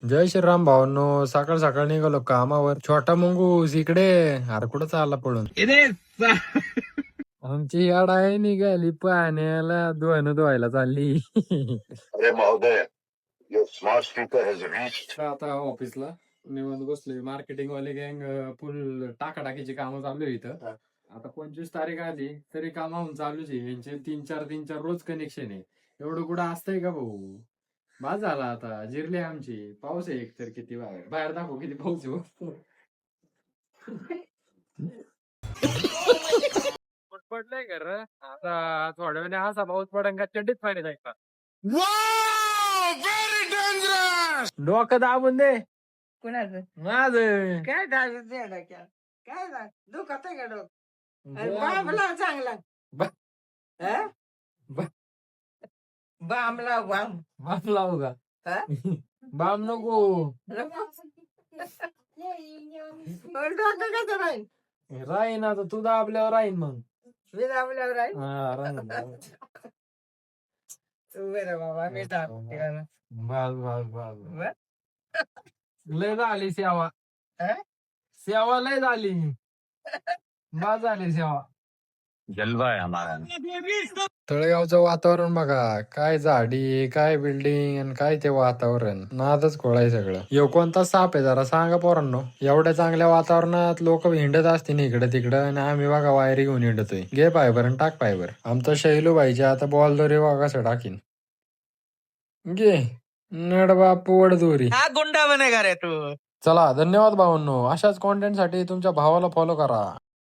जय श्रीराम भावांनो. सकाळ सकाळ निघालो कामावर. छोटा मुंगूस इकडे. अरे कुठं चालला पळून? आमची याड आहे निघाली पाण्याला धुवायला चालली. अरे महोदय, your smart speaker has reached. आता ऑफिसला निवांत बसलोय. मार्केटिंग वाले गँग फुल टाकाटाकीची कामं चालू आहे इथं. आता 25 तारीख आली तरी कामावून चालूच आहे. यांचे 3-4 रोज कनेक्शन आहे. एवढं कुठं असतंय का भाऊ? बाद झाला आता. जिरली आमची. पाऊस आहे एकतर किती बाहेर बाहेर दाखव किती पाऊस आहे हो. पडलंय घर आता थोड्या वेळाने असा पाऊस पडेल का चड्डीत पाणी जायचा. डोकं दाबून दे कुणाचं माझ. काय झालं काय झालं दुखत आहे का डोकं? अरे बामला चांगला बा- हं? बा- बामला बाम बाम लावू का? हा? बाम नको. डोकं कसं राहील राहीन आता तू दाबल्यावर राहीन मग. मी दाबल्यावर राहील हा राहीन. बरं बाबा मी दाबते का ना? बस लय झाली सेवा. हं? सेवा लय झाली. बस झाली सेवा. जलवा आहे हमारा. तळेगावचं वातावरण बघा. काय झाडी काय बिल्डिंग आणि काय ते वातावरण. नादच खोळाय सगळं. यो कोणता साप आहे जरा सांगा पोरांनो. एवढ्या चांगल्या वातावरणात लोक हिंडत असतील इकडं तिकडं आणि आम्ही बघा वायरी घेऊन हिंडतोय. घे पायबर आणि टाक पायबर. आमचा शैलू पाहिजे आता बॉल दोरी बघा कसं टाकीन. घे नड बापू वडदोरी. हा गुंडा बनेगा रे तू. चला धन्यवाद भावांनो. अशाच कॉन्टेंट साठी तुमच्या भावाला फॉलो करा.